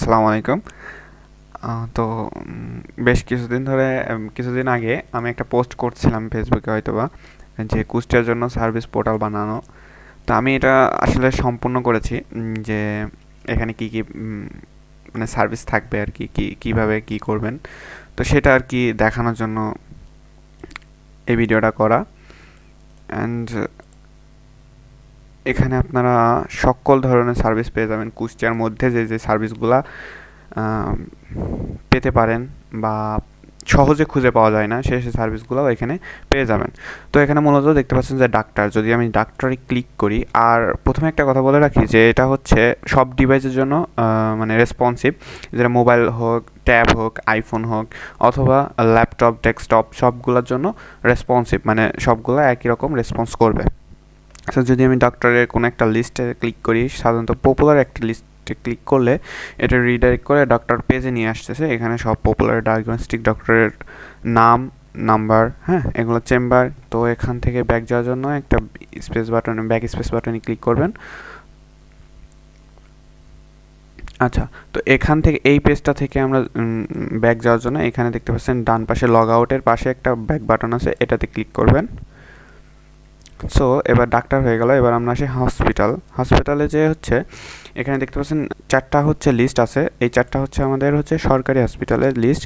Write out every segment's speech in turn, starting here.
আসসালামু আলাইকুম। তো বেশ কিছুদিন আগে আমি একটা পোস্ট করছিলাম ফেসবুকে হয়তোবা, যে কুষ্টিয়ার জন্য সার্ভিস পোর্টাল বানানো। তো আমি এটা আসলে সম্পূর্ণ করেছি, যে এখানে কি কি মানে সার্ভিস থাকবে আর কি, কিভাবে কি করবেন। তো সেটা আর কি দেখানোর জন্য এই ভিডিওটা করা। অ্যান্ড এখানে আপনারা সকল ধরনের সার্ভিস পেয়ে যাবেন কুষ্টিয়ার মধ্যে, যে যে সার্ভিসগুলা পেতে পারেন বা সহজে খুঁজে পাওয়া যায় না, সেই সার্ভিসগুলো এখানে পেয়ে যাবেন। তো এখানে মূলত দেখতে পাচ্ছেন যে ডাক্তার, যদি আমি ডাক্তারে ক্লিক করি, আর প্রথমে একটা কথা বলে রাখি যে এটা হচ্ছে সব ডিভাইসের জন্য মানে রেসপন্সিভ, যেটা মোবাইল হোক, ট্যাব হোক, আইফোন হোক, অথবা ল্যাপটপ, ডেস্কটপ, সবগুলোর জন্য রেসপন্সিভ, মানে সবগুলো একই রকম রেসপন্স করবে। আচ্ছা, যদি আমি ডক্টরের কোনো একটা লিস্টে ক্লিক করি, সাধারণত পপুলার একটা লিস্টে ক্লিক করলে এটা রিডাইরেক্ট করে ডক্টর পেজে নিয়ে আসতেছে। এখানে সব পপুলার ডায়াগনস্টিক ডক্টরের নাম, নাম্বার, হ্যাঁ, এগুলো চেম্বার। তো এখান থেকে ব্যাক যাওয়ার জন্য একটা ব্যাক স্পেস বাটনে ক্লিক করবেন। আচ্ছা, তো এখান থেকে এই পেজটা থেকে আমরা ব্যাক যাওয়ার জন্য এখানে দেখতে পাচ্ছেন ডান পাশে লগ আউটের পাশে একটা ব্যাক বাটন আছে, এটাতে ক্লিক করবেন। সো এবার ডাক্তার হয়ে গেল। এবার আমরা আসি হসপিটালে, যে হচ্ছে এখানে দেখতে পাচ্ছেন চারটা হচ্ছে লিস্ট আছে। এই চারটা হচ্ছে আমাদের হচ্ছে সরকারি হসপিটালের লিস্ট।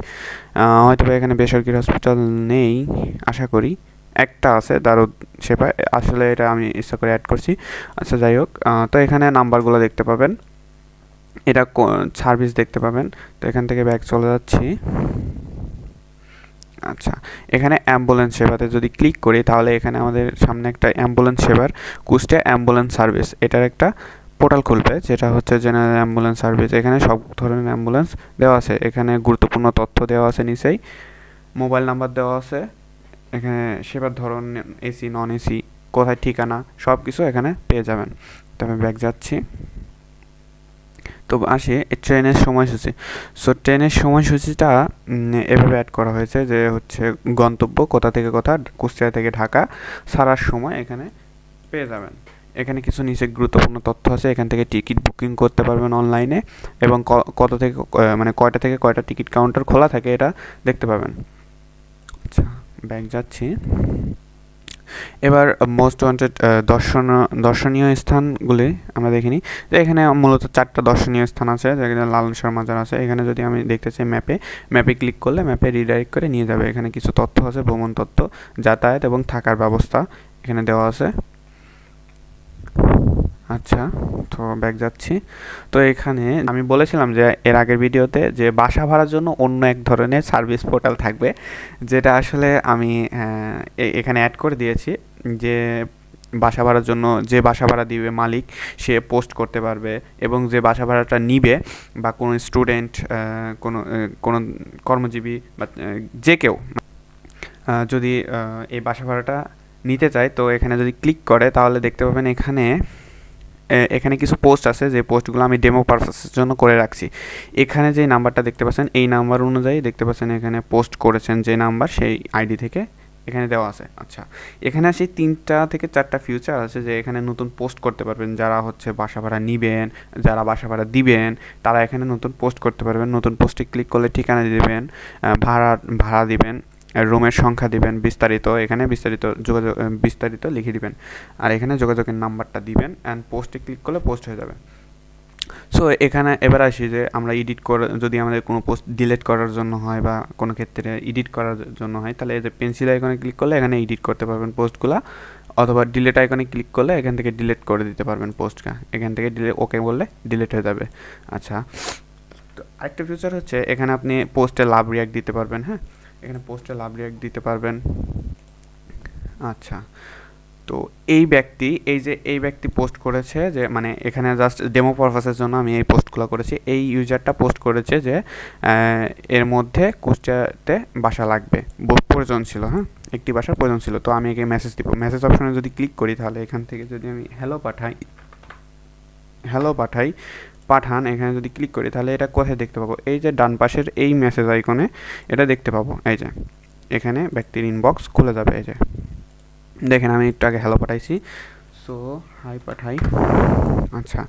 হয়তো এখানে বেসরকারি হসপিটাল নেই আশা করি, একটা আছে দারুদ সেবা, আসলে এটা আমি ইচ্ছা করে অ্যাড করছি। আচ্ছা, যাই হোক, তো এখানে নাম্বারগুলো দেখতে পাবেন, এটা সার্ভিস দেখতে পাবেন। তো এখান থেকে ব্যাক চলে যাচ্ছি। আচ্ছা, এখানে অ্যাম্বুলেন্স সেবাতে যদি ক্লিক করি, তাহলে এখানে আমাদের সামনে একটা অ্যাম্বুলেন্স সেবার কুষ্টিয়া অ্যাম্বুলেন্স সার্ভিস, এটার একটা পোর্টাল খুলবে, যেটা হচ্ছে জেনারেল অ্যাম্বুলেন্স সার্ভিস। এখানে সব ধরনের অ্যাম্বুলেন্স দেওয়া আছে, এখানে গুরুত্বপূর্ণ তথ্য দেওয়া আছে নিচেই, মোবাইল নাম্বার দেওয়া আছে, এখানে সেবার ধরন, এসি, নন এসি, কোথায় ঠিকানা, সব কিছু এখানে পেয়ে যাবেন। তো আমি ব্যাক যাচ্ছি। তো আসি ট্রেনের সময়সূচি। সো ট্রেনের সময়সূচিটা এভাবে অ্যাড করা হয়েছে যে হচ্ছে গন্তব্য কোথা থেকে কোথা, কুষ্টিয়া থেকে ঢাকা, ছাড়ার সময় এখানে পেয়ে যাবেন। এখানে কিছু নিচে গুরুত্বপূর্ণ তথ্য আছে, এখান থেকে টিকিট বুকিং করতে পারবেন অনলাইনে, এবং কত থেকে মানে কয়টা থেকে কয়টা টিকিট কাউন্টার খোলা থাকে এটা দেখতে পাবেন। আচ্ছা, ব্যাক যাচ্ছি। এবার মোস্ট ওয়ান্টেড দর্শনীয় স্থানগুলি আমরা দেখে নিই। তো এখানে মূলত চারটা দর্শনীয় স্থান আছে, যেখানে লালন মাজার আছে। এখানে যদি আমি দেখতে চাই ম্যাপে ক্লিক করলে ম্যাপে রিডাইরেক্ট করে নিয়ে যাবে। এখানে কিছু তথ্য আছে, ভ্রমণ তথ্য, যাতায়াত এবং থাকার ব্যবস্থা এখানে দেওয়া আছে। আচ্ছা, তো ব্যাক যাচ্ছি। তো এখানে আমি বলেছিলাম যে এর আগের ভিডিওতে যে বাসা ভাড়ার জন্য অন্য এক ধরনের সার্ভিস পোর্টাল থাকবে, যেটা আসলে আমি এখানে অ্যাড করে দিয়েছি। যে বাসা ভাড়ার জন্য যে বাসা ভাড়া দিবে মালিক, সে পোস্ট করতে পারবে, এবং যে বাসা ভাড়াটা নিবে বা কোনো স্টুডেন্ট, কোনো কর্মজীবী বা যে কেউ যদি এই বাসা ভাড়াটা নিতে চায়, তো এখানে যদি ক্লিক করে তাহলে দেখতে পাবেন এখানে কিছু পোস্ট আছে, যে পোস্টগুলো আমি ডেমো পারপাসের জন্য করে রাখছি। এখানে যে নাম্বারটা দেখতে পাচ্ছেন, এই নাম্বার অনুযায়ী দেখতে পাচ্ছেন এখানে পোস্ট করেছেন যে নাম্বার, সেই আইডি থেকে এখানে দেওয়া আছে। আচ্ছা, এখানে আসি 3টা থেকে 4টা ফিউচার আছে, যে এখানে নতুন পোস্ট করতে পারবেন। যারা হচ্ছে বাসা ভাড়া নিবেন, যারা বাসা ভাড়া দিবেন, তারা এখানে নতুন পোস্ট করতে পারবেন। নতুন পোস্টে ক্লিক করলে ঠিকানা দিবেন, ভাড়া দিবেন, রুমের সংখ্যা দিবেন, এখানে বিস্তারিত লিখে দিবেন, আর এখানে যোগাযোগের নাম্বারটা দিবেন, অ্যান্ড পোস্টে ক্লিক করলে পোস্ট হয়ে যাবে। সো এখানে এবার আসি যে আমরা যদি আমাদের কোনো পোস্ট ডিলিট করার জন্য হয় বা কোনো ক্ষেত্রে এডিট করার জন্য হয়, তাহলে এই যে পেন্সিল আইকনে ক্লিক করলে এখানে এডিট করতে পারবেন পোস্টগুলো, অথবা ডিলিট আইকনে ক্লিক করলে এখান থেকে ডিলিট করে দিতে পারবেন পোস্টটা। এখান থেকে ওকে বললে ডিলিট হয়ে যাবে। আচ্ছা, তো আরেকটা ফিচার হচ্ছে এখানে আপনি পোস্টে লাভ রিয়াক্ট দিতে পারবেন। হ্যাঁ, এখানে পোস্টে লাভ রিয়াক্ট দিতে পারবেন। আচ্ছা, তো এই ব্যক্তি পোস্ট করেছে, যে মানে এখানে জাস্ট ডেমো পারপাসের জন্য আমি এই পোস্টগুলো করেছি। এই ইউজারটা পোস্ট করেছে যে এর মধ্যে কুষ্টিয়াতে বাসা লাগবে, প্রয়োজন ছিল, হ্যাঁ, একটি বাসার প্রয়োজন ছিল। তো আমি একে মেসেজ দিব। মেসেজ অপশনে যদি ক্লিক করি, তাহলে এখান থেকে যদি আমি হ্যালো পাঠান এখানে যদি ক্লিক করি, তাহলে এটা কোথায় দেখতে পাবো? এই যে ডান পাশের এই মেসেজ আইকনে এটা দেখতে পাবো। এই যে এখানে ব্যক্তির ইনবক্স খুলে যাবে। এই যে দেখেন, আমি একটু আগে হ্যালো পাঠাইছি। সো হাই পাঠাই। আচ্ছা,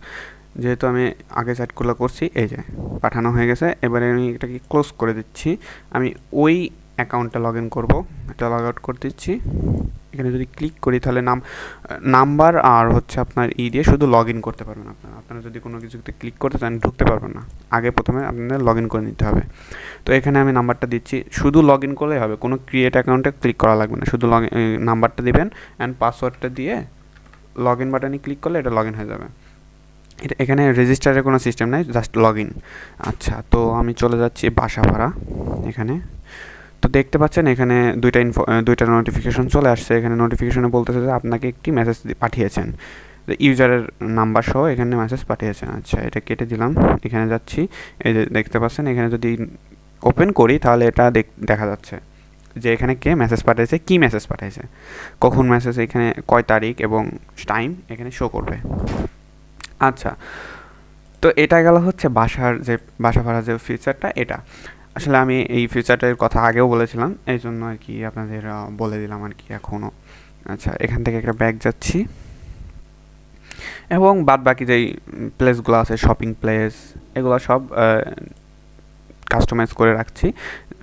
যেহেতু আমি আগে চ্যাটগুলো করছি, এই যে পাঠানো হয়ে গেছে। এবারে আমি এটাকে ক্লোজ করে দিচ্ছি। আমি ওই অ্যাকাউন্টটা লগ ইন করবো, এটা লগ আউট করে দিচ্ছি। এখানে যদি ক্লিক করি তাহলে নাম্বার আর হচ্ছে আপনার দিয়ে শুধু লগ ইন করতে পারবেন। আপনারা যদি কোনো কিছুতে ক্লিক করতে চান ঢুকতে পারবেন না, আগে প্রথমে আপনাদের লগ ইন করে নিতে হবে। তো এখানে আমি নাম্বারটা দিচ্ছি, শুধু লগ ইন করলেই হবে, কোনো ক্রিয়েট অ্যাকাউন্টে ক্লিক করা লাগবে না, শুধু নাম্বারটা দিবেন অ্যান্ড পাসওয়ার্ডটা দিয়ে লগ ইন বাটনে ক্লিক করলে এটা লগ ইন হয়ে যাবে। এটা এখানে রেজিস্টারের কোনো সিস্টেম নাই, জাস্ট লগ ইন। আচ্ছা, তো আমি চলে যাচ্ছি বাসা ভাড়া। এখানে তো দেখতে পাচ্ছেন এখানে দুইটা নোটিফিকেশন চলে আসছে। এখানে নোটিফিকেশনে বলতেছে যে আপনাকে একটি মেসেজ পাঠিয়েছেন, ইউজারের নাম্বার সহ এখানে মেসেজ পাঠিয়েছেন। আচ্ছা, এটা কেটে দিলাম, এখানে যাচ্ছি। এই যে দেখতে পাচ্ছেন এখানে যদি ওপেন করি তাহলে এটা দেখা যাচ্ছে যে এখানে কে মেসেজ পাঠিয়েছে, কি মেসেজ পাঠিয়েছে, কখন মেসেজ, এখানে কয় তারিখ এবং টাইম এখানে শো করবে। আচ্ছা, তো এটা গেল হচ্ছে বাসা ভাড়া যে ফিচারটা। এটা আসলে আমি এই ফিচারটার কথা আগেও বলেছিলাম, এই জন্য আর কি আপনাদের বলে দিলাম আর কি এখনও। আচ্ছা, এখান থেকে একটা ব্যাগ যাচ্ছি এবং বাদ বাকি যেই প্লেসগুলো আছে, শপিং প্লেস, এগুলো সব কাস্টমাইজ করে রাখছি।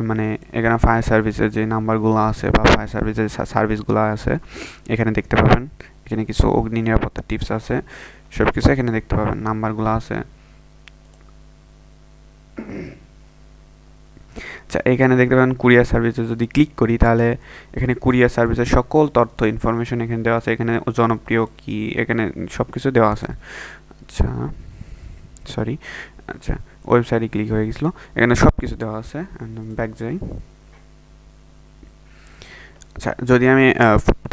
মানে এখানে ফায়ার সার্ভিসের যে নাম্বারগুলো আছে বা ফায়ার সার্ভিসের সার্ভিসগুলো আছে এখানে দেখতে পাবেন। এখানে কিছু অগ্নি নিরাপত্তা টিপস আছে, সব কিছু এখানে দেখতে পাবেন, নাম্বারগুলো আছে। আচ্ছা, এখানে দেখতে পাবেন কুরিয়ার সার্ভিসে যদি ক্লিক করি তাহলে এখানে কুরিয়ার সার্ভিসের সকল তথ্য ইনফরমেশন এখানে দেওয়া আছে। এখানে জনপ্রিয় কি, এখানে সব কিছু দেওয়া আছে। আচ্ছা, সরি, আচ্ছা ওয়েবসাইটে ক্লিক হয়ে গেছিলো, এখানে সব কিছু দেওয়া আছে। ব্যাক যাই। আচ্ছা, যদি আমি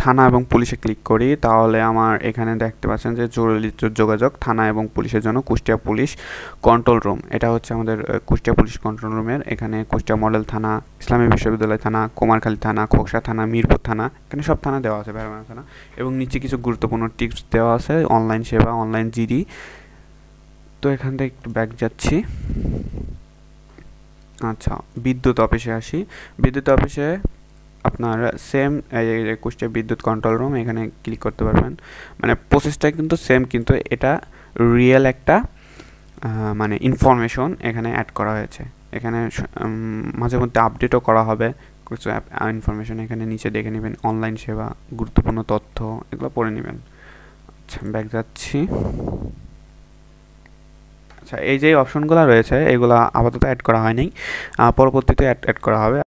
থানা এবং পুলিশে ক্লিক করি তাহলে আমার এখানে দেখতে পাচ্ছেন যে জরুরি যোগাযোগ থানা এবং পুলিশের জন্য কুষ্টিয়া পুলিশ কন্ট্রোল রুম। এটা হচ্ছে আমাদের কুষ্টিয়া পুলিশ কন্ট্রোল রুমের। এখানে কুষ্টিয়া মডেল থানা, ইসলামী বিশ্ববিদ্যালয় থানা, কুমারখালী থানা, খোকসা থানা, মিরপুর থানা, এখানে সব থানা দেওয়া আছে, বেড়াবানা থানা। এবং নিচে কিছু গুরুত্বপূর্ণ টিপস দেওয়া আছে, অনলাইন সেবা, অনলাইন জিডি। তো এখান থেকে একটু ব্যাক যাচ্ছি। আচ্ছা, বিদ্যুৎ অফিসে আসি। বিদ্যুৎ অফিসে আপনার সেম কুষ্টিয়া বিদ্যুৎ কন্ট্রোল রুম, এখানে ক্লিক করতে পারবেন। মানে প্রসেসটা কিন্তু সেম, কিন্তু এটা রিয়েল একটা মানে ইনফরমেশন এখানে অ্যাড করা হয়েছে। এখানে মাঝে মধ্যে আপডেটও করা হবে কিছু ইনফরমেশন, এখানে নিচে দেখে নেবেন। অনলাইন সেবা, গুরুত্বপূর্ণ তথ্য, এগুলো পড়ে নেবেন। আচ্ছা, ব্যাক যাচ্ছি। আচ্ছা, এই যে অপশনগুলো রয়েছে এগুলো আপাতত অ্যাড করা হয়নি, পরবর্তীতে অ্যাড করা হবে।